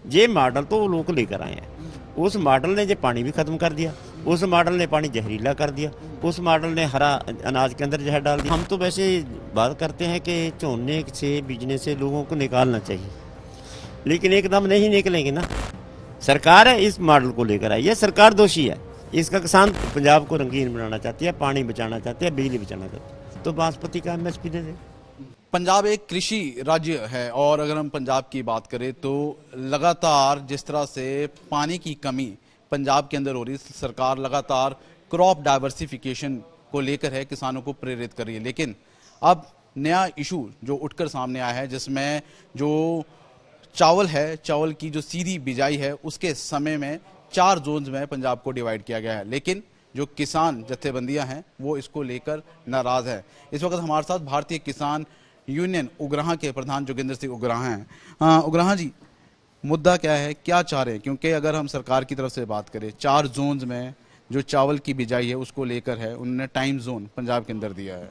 ये मॉडल तो वो लोग लेकर आए हैं। उस मॉडल ने जो पानी भी खत्म कर दिया, उस मॉडल ने पानी जहरीला कर दिया, उस मॉडल ने हरा अनाज के अंदर जहर डाल दिया। हम तो वैसे बात करते हैं कि झोने से बीजने से लोगों को निकालना चाहिए, लेकिन एकदम नहीं निकलेंगे ना। सरकार है इस मॉडल को लेकर आई है, सरकार दोषी है इसका। किसान पंजाब को रंगीन बनाना चाहती है, पानी बचाना चाहते हैं, बिजली बचाना चाहते हैं, तो बासमती का MSP दे दे। पंजाब एक कृषि राज्य है और अगर हम पंजाब की बात करें तो लगातार जिस तरह से पानी की कमी पंजाब के अंदर हो रही है, सरकार लगातार क्रॉप डाइवर्सिफिकेशन को लेकर है, किसानों को प्रेरित कर रही है। लेकिन अब नया इशू जो उठकर सामने आया है, जिसमें जो चावल है, चावल की जो सीधी बिजाई है, उसके समय में 4 जोन्स में पंजाब को डिवाइड किया गया है। लेकिन जो किसान जत्थेबंदियां हैं वो इसको लेकर नाराज है। इस वक्त हमारे साथ भारतीय किसान यूनियन उग्राहां के प्रधान जोगिंदर सिंह उग्राहां हैं। उग्राहां जी, मुद्दा क्या है, क्या चाह रहे हैं? क्योंकि अगर हम सरकार की तरफ से बात करें, 4 जोन्स में जो चावल की बिजाई है उसको लेकर है, उन्होंने टाइम जोन पंजाब के अंदर दिया है।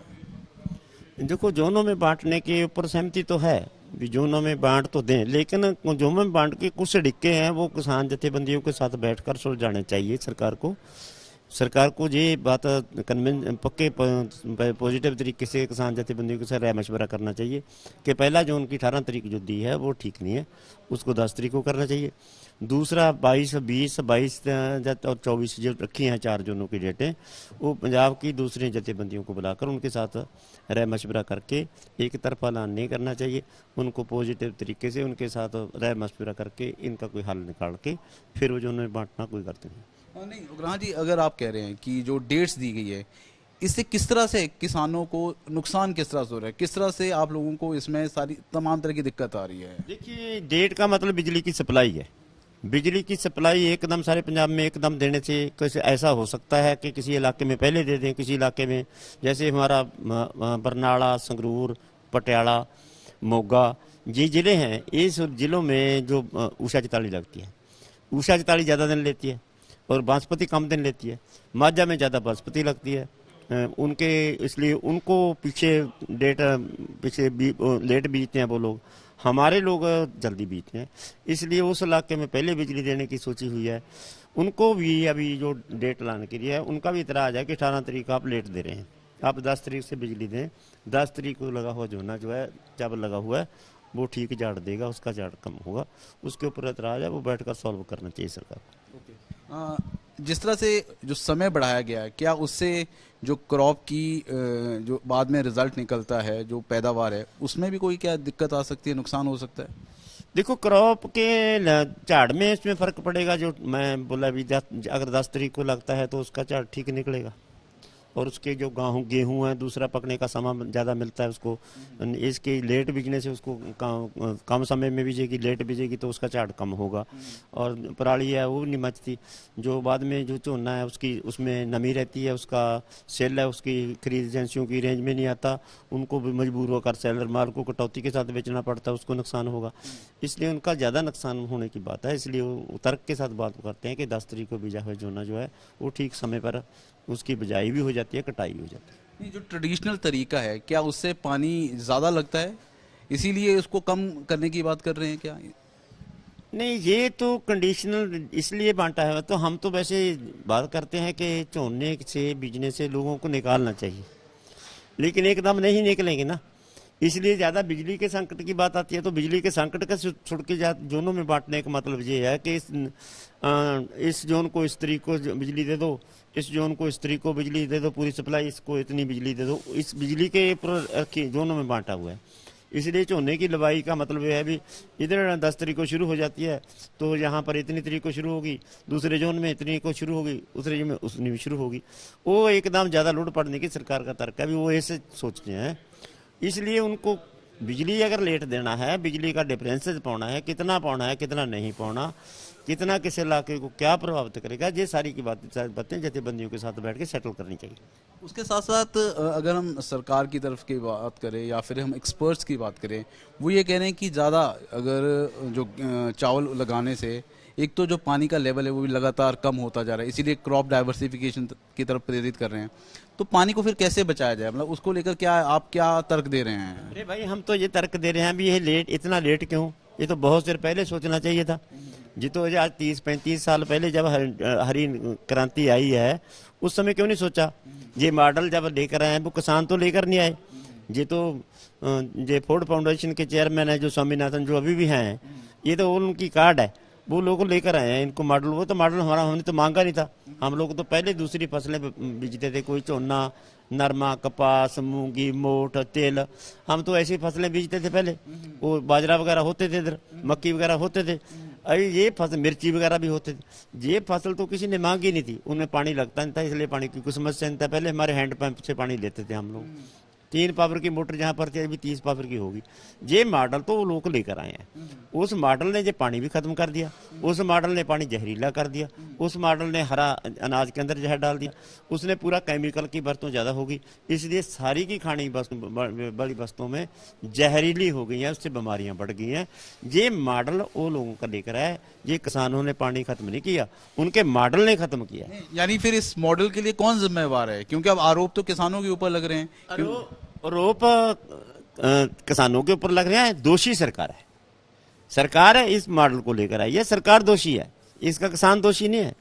देखो, जोनों में बांटने के ऊपर सहमति तो है भी, जोनों में बांट तो दें, लेकिन जोनों में बांट के कुछ डिक्के हैं वो किसान जथेबंदियों के साथ बैठकर सुलझाने चाहिए सरकार को। सरकार को ये बात कन्विंस पक्के पॉजिटिव तरीके से किसान जथेबंदियों के साथ राय मशवरा करना चाहिए कि पहला जोन की 18 तारीख जो दी है वो ठीक नहीं है, उसको 10 तारीख को करना चाहिए। दूसरा 22, 20, 22 और 24 जो रखी हैं 4 जोनों की डेटें, वो पंजाब की दूसरी जथेबंदियों को बुलाकर उनके साथ राय मशवरा करके एक तरफा ऐलान नहीं करना चाहिए। उनको पॉजिटिव तरीके से उनके साथ राय मशवरा करके इनका कोई हल निकाल के फिर वो जोनों में बांटना कोई करते हैं। नहीं उग्राहां जी, अगर आप कह रहे हैं कि जो डेट्स दी गई है, इससे किस तरह से किसानों को नुकसान किस तरह से हो रहा है, किस तरह से आप लोगों को इसमें सारी तमाम तरह की दिक्कत आ रही है? देखिए, डेट का मतलब बिजली की सप्लाई है। बिजली की सप्लाई एकदम सारे पंजाब में एकदम देने से कैसे ऐसा हो सकता है कि किसी इलाके में पहले दे दें, किसी इलाके में, जैसे हमारा बरनाला, संगरूर, पटियाला, मोगा, ये ज़िले हैं। इस ज़िलों में जो ऊषा 44 लगती है, ऊषा 44 ज़्यादा दिन लेती है और बासमती कम दिन लेती है। माझा में ज़्यादा बासमती लगती है उनके, इसलिए उनको पीछे लेट बीतते हैं वो लोग। हमारे लोग जल्दी बीतते हैं, इसलिए उस इलाके में पहले बिजली देने की सोची हुई है। उनको भी अभी जो डेट लाने के लिए है, उनका भी इतराज़ है कि 18 तारीख आप लेट दे रहे हैं, आप 10 तारीख से बिजली दें। 10 तारीख को लगा हुआ जोना जो है, चावल लगा हुआ है, वो ठीक झाड़ देगा, उसका झाड़ कम होगा, उसके ऊपर इतराज़ है, वो बैठकर सॉल्व करना चाहिए सरकार को। जिस तरह से जो समय बढ़ाया गया है, क्या उससे जो क्रॉप की जो बाद में रिजल्ट निकलता है, जो पैदावार है, उसमें भी कोई क्या दिक्कत आ सकती है, नुकसान हो सकता है? देखो, क्रॉप के झाड़ में इसमें फ़र्क पड़ेगा। जो मैं बोला भी, अगर 10 तारीख को लगता है तो उसका झाड़ ठीक निकलेगा, और उसके जो गेहूँ है, दूसरा पकने का समय ज़्यादा मिलता है उसको। इसके लेट बीजने से उसको कम समय में बीजेगी, लेट बीजेगी तो उसका झाड़ कम होगा। और पराली है वो नहीं मचती। जो बाद में जो झोना है उसकी, उसमें नमी रहती है, उसका सेल है, उसकी खरीद एजेंसियों की रेंज में नहीं आता, उनको भी मजबूर होकर सेलर माल को कटौती के साथ बेचना पड़ता है, उसको नुकसान होगा। इसलिए उनका ज़्यादा नुकसान होने की बात है, इसलिए वो तर्क के साथ बात करते हैं कि 10 तारीख को बीजा हुआ जोना जो है वो ठीक समय पर उसकी बिजाई भी हो जाती है, कटाई भी हो जाती है। नहीं, जो ट्रेडिशनल तरीका है, क्या उससे पानी ज़्यादा लगता है, इसीलिए उसको कम करने की बात कर रहे हैं क्या? नहीं, ये तो कंडीशनल इसलिए बांटा है। तो हम तो वैसे बात करते हैं कि झोने से बीजने से लोगों को निकालना चाहिए, लेकिन एकदम नहीं निकलेंगे ना। इसलिए ज़्यादा बिजली के संकट की बात आती है, तो बिजली के संकट का छुड़ के जोनों में बांटने का मतलब ये है कि इस जोन को इस तरीक को बिजली दे दो, इस जोन को इस तरीक को बिजली दे दो, पूरी सप्लाई इसको इतनी बिजली दे दो। इस बिजली के ऊपर जोनों में बांटा हुआ है। इसलिए झोने की लंबाई का मतलब यह है भी, इधर 10 तारीख को शुरू हो जाती है तो यहाँ पर इतनी तारीख को शुरू होगी, दूसरे जोन में इतनी को शुरू होगी, दूसरे जोन में उतनी भी शुरू होगी। वो एकदम ज़्यादा लोड पड़ने की सरकार का तर्क है भी, वो ऐसे सोचते हैं। इसलिए उनको बिजली अगर लेट देना है, बिजली का डिफरेंस पाना है, कितना नहीं पाना, कितना किस इलाके को क्या प्रभावित करेगा, ये सारी की बातें जथेबंदियों के साथ बैठ के सेटल करनी चाहिए। उसके साथ साथ अगर हम सरकार की तरफ की बात करें या फिर हम एक्सपर्ट्स की बात करें, वो ये कह रहे हैं कि ज़्यादा अगर जो चावल लगाने से एक तो जो पानी का लेवल है वो भी लगातार कम होता जा रहा है, इसीलिए क्रॉप डाइवर्सिफिकेशन की तरफ प्रेरित कर रहे हैं। तो पानी को फिर कैसे बचाया जाए, उसको लेकर क्या आप क्या तर्क दे रहे हैं? अरे भाई, हम तो ये तर्क दे रहे हैं भी, ये लेट, इतना लेट क्यों? ये तो बहुत देर पहले सोचना चाहिए था। जी तो आज 30-35 साल पहले जब हरी क्रांति आई है उस समय क्यों नहीं सोचा। ये मॉडल जब लेकर आए वो किसान तो लेकर नहीं आए। ये तो ये फोर्ड फाउंडेशन के चेयरमैन है जो स्वामीनाथन जो अभी भी हैं, ये तो उनकी कार्ड है, वो लोग लेकर आए हैं इनको मॉडल। वो तो मॉडल हमारा हमने तो मांगा नहीं था। हम लोग तो पहले दूसरी फसलें बीजते थे, कोई झोना, नरमा, कपास, मूंगी, मोठ, तेल, हम तो ऐसी फसलें बीजते थे पहले। वो बाजरा वगैरह होते थे इधर, मक्की वगैरह होते थे, अरे ये फसल मिर्ची वगैरह भी होते थे। ये फसल तो किसी ने मांगी नहीं थी, उनमें पानी लगता नहीं था, इसलिए पानी की कुछ समस्या नहीं था। पहले हमारे हैंडपंप से पानी लेते थे हम लोग। 3 पावर की मोटर जहाँ पर थी अभी 30 पावर की होगी। ये मॉडल तो वो लोग लेकर आए हैं। उस मॉडल ने ये पानी भी खत्म कर दिया, उस मॉडल ने पानी जहरीला कर दिया, उस मॉडल ने हरा अनाज के अंदर जहर डाल दिया, उसने पूरा केमिकल की बरतों ज़्यादा होगी, इसलिए सारी की खाने बड़ी वस्तुओं में जहरीली हो गई हैं, उससे बीमारियां बढ़ गई हैं। ये मॉडल वो लोगों का लेकर आए, ये किसानों ने पानी खत्म नहीं किया, उनके मॉडल ने खत्म किया। यानी फिर इस मॉडल के लिए कौन जिम्मेवार है? क्योंकि अब आरोप तो किसानों के ऊपर लग रहे हैं। आरोप किसानों के ऊपर लग रहे हैं, दोषी सरकार है। सरकार है इस मॉडल को लेकर आई है, सरकार दोषी है, इसका किसान दोषी नहीं है।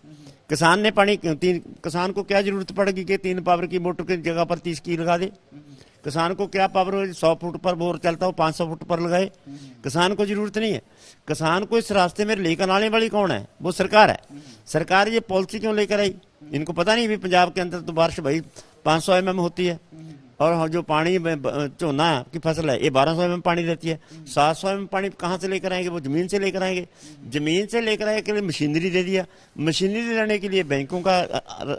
किसान ने पानी किसान को क्या जरूरत पड़ेगी कि 3 पावर की मोटर की जगह पर 30 की लगा दे। किसान को क्या पावर हो, 100 फुट पर बोर चलता हो 500 फुट पर लगाए, किसान को जरूरत नहीं है। किसान को इस रास्ते में लेकर आने वाली कौन है? वो सरकार है। सरकार ये पॉलिसी क्यों लेकर आई? इनको पता नहीं भी पंजाब के अंदर तो बारिश भाई 500 mm होती है, और जो पानी झोना की फसल है ये 1200 mm पानी देती है। 700 mm पानी कहाँ से लेकर आएंगे? वो जमीन से लेकर आएंगे। जमीन से लेकर आए के लिए मशीनरी दे दिया, मशीनरी लेने के लिए बैंकों का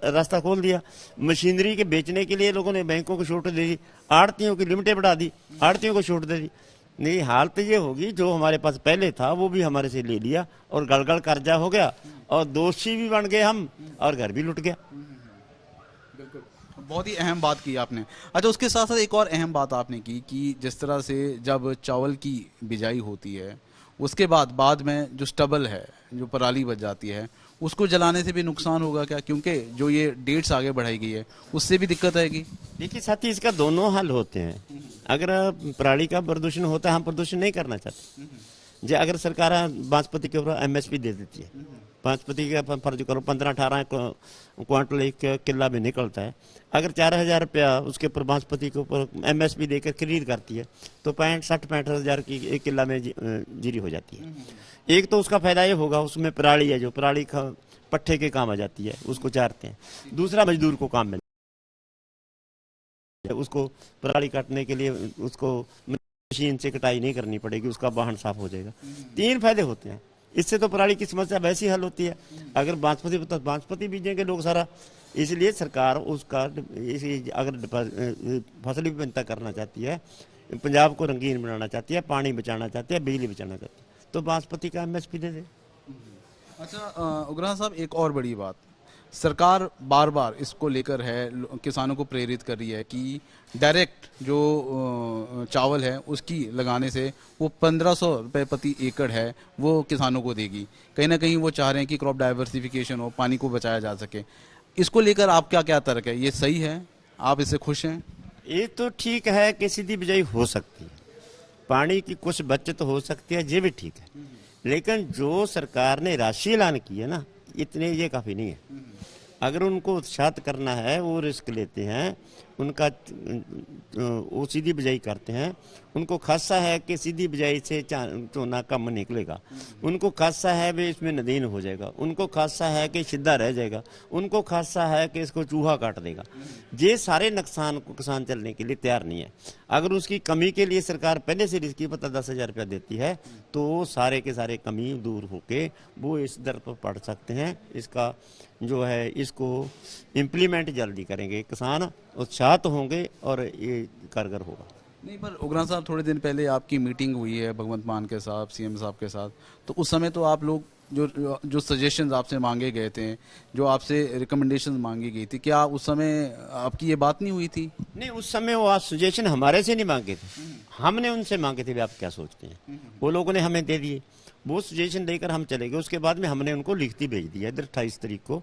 रास्ता खोल दिया, मशीनरी के बेचने के लिए लोगों ने बैंकों को छूट दे दी, आड़तियों की लिमिटें बढ़ा दी, आड़तियों को छूट दे दी। नहीं, हालत ये होगी जो हमारे पास पहले था वो भी हमारे से ले लिया और गड़गड़ कर्जा हो गया और दोषी भी बन गए हम और घर भी लुट गया। बहुत ही अहम बात की आपने। अच्छा, उसके साथ साथ एक और अहम बात आपने की कि जिस तरह से जब चावल की बिजाई होती है उसके बाद में जो स्टबल है, जो पराली बच जाती है, उसको जलाने से भी नुकसान होगा क्या? क्योंकि जो ये डेट्स आगे बढ़ाई गई है उससे भी दिक्कत आएगी। देखिए साथी, इसका दोनों हल होते हैं। अगर पराली का प्रदूषण होता है, हम प्रदूषण नहीं करना चाहते। जो अगर सरकार बासमती के ऊपर MSP दे देती है, बासमती का फर्ज करो 15-18 क्वांटल एक किला में निकलता है, अगर 4000 रुपया उसके ऊपर बासमती के ऊपर MSP देकर खरीद करती है तो 65-65 हज़ार की एक किला में जीरी हो जाती है। एक तो उसका फायदा ये होगा, उसमें पराली है, जो पराली पट्ठे के काम आ जाती है, उसको चारते हैं। दूसरा, मजदूर को काम मिलता है, उसको पराली काटने के लिए उसको मशीन से कटाई नहीं करनी पड़ेगी, उसका वाहन साफ हो जाएगा। 3 फायदे होते हैं इससे। तो पराली की समस्या वैसी हल होती है। अगर बासमती बीजेंगे लोग सारा, इसलिए सरकार उसका अगर फसल विभिन्नता करना चाहती है, पंजाब को रंगीन बनाना चाहती है, पानी बचाना चाहती है, बिजली बचाना चाहती है, तो बासमती का MSP दे दे। अच्छा उग्राह साहब, एक और बड़ी बात, सरकार बार बार इसको लेकर है, किसानों को प्रेरित कर रही है कि डायरेक्ट जो चावल है उसकी लगाने से वो 1500 रुपये प्रति एकड़ है वो किसानों को देगी। कहीं ना कहीं वो चाह रहे हैं कि क्रॉप डाइवर्सिफिकेशन हो, पानी को बचाया जा सके। इसको लेकर आपका क्या तर्क है? ये सही है? आप इससे खुश हैं? ये तो ठीक है कि सीधी बिजाई हो सकती है, पानी की कुछ बचत हो सकती है, ये भी ठीक है। लेकिन जो सरकार ने राशि ऐलान की है ना, इतने ये काफ़ी नहीं है। अगर उनको उत्साहित करना है, वो रिस्क लेते हैं, उनका वो सीधी बिजाई करते हैं, उनको खासा है कि सीधी बिजाई से चोना कम निकलेगा, उनको खासा है वे इसमें नदीन हो जाएगा, उनको खासा है कि सीधा रह जाएगा, उनको खासा है कि इसको चूहा काट देगा। ये सारे नुकसान को किसान चलने के लिए तैयार नहीं है। अगर उसकी कमी के लिए सरकार पहले से रिस्की पता 10,000 रुपया देती है तो सारे के सारे कमी दूर होके वो इस दर पर पड़ सकते हैं। इसका जो है इसको इम्प्लीमेंट जल्दी करेंगे, किसान उत्साहित होंगे और ये कारगर होगा। नहीं, पर उग्राह साहब, थोड़े दिन पहले आपकी मीटिंग हुई है भगवंत मान के साथ, CM साहब के साथ, तो उस समय तो आप लोग जो सजेशंस आपसे मांगे गए थे, जो आपसे रिकमेंडेशंस मांगी गई थी, क्या उस समय आपकी ये बात नहीं हुई थी? नहीं, उस समय वो सजेशन हमारे से नहीं मांगे थे, हमने उनसे मांगे थे भी आप क्या सोचते हैं। वो लोगों ने हमें दे दिए वो सजेशन देकर हम चले गए। उसके बाद में हमने उनको लिखती भेज दिया, इधर 28 तारीख को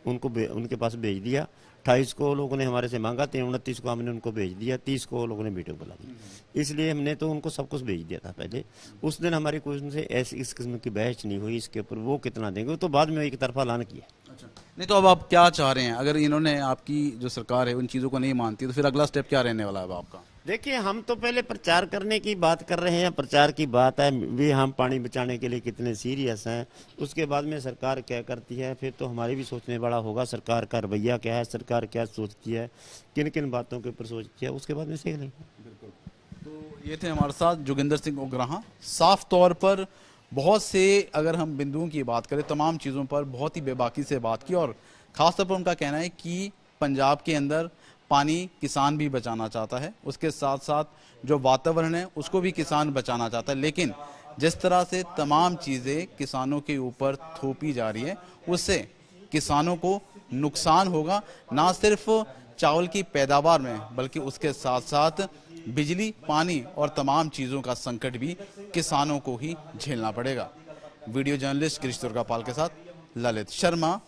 उनके पास भेज दिया। 28 को लोगों ने हमारे से मांगा, 29 को हमने उनको भेज दिया, 30 को लोगों ने मीटिंग बुला दी। इसलिए हमने तो उनको सब कुछ भेज दिया था पहले। उस दिन हमारी कोई उनसे ऐसी इस किस्म की बहस नहीं हुई इसके ऊपर वो कितना देंगे, तो बाद में एक तरफा ऐलान किया। अच्छा, नहीं तो अब आप क्या चाह रहे हैं? अगर इन्होंने, आपकी जो सरकार है उन चीज़ों को नहीं मानती तो फिर अगला स्टेप क्या रहने वाला है अब आपका? देखिए, हम तो पहले प्रचार करने की बात कर रहे हैं, प्रचार की बात है भी हम पानी बचाने के लिए कितने सीरियस हैं। उसके बाद में सरकार क्या करती है फिर तो हमारी भी सोचने बड़ा होगा, सरकार का रवैया क्या है, सरकार क्या सोचती है, किन किन बातों के ऊपर सोचती है, उसके बाद में सीख लेंगे। तो ये थे हमारे साथ जोगिंदर सिंह उग्राहा। साफ तौर पर बहुत से अगर हम बिंदुओं की बात करें, तमाम चीज़ों पर बहुत ही बेबाकी से बात की और ख़ासतौर पर उनका कहना है कि पंजाब के अंदर पानी किसान भी बचाना चाहता है, उसके साथ साथ जो वातावरण है उसको भी किसान बचाना चाहता है। लेकिन जिस तरह से तमाम चीज़ें किसानों के ऊपर थोपी जा रही है उससे किसानों को नुकसान होगा, ना सिर्फ चावल की पैदावार में बल्कि उसके साथ साथ बिजली, पानी और तमाम चीज़ों का संकट भी किसानों को ही झेलना पड़ेगा। वीडियो जर्नलिस्ट गिरीश दुर्गापाल के साथ ललित शर्मा।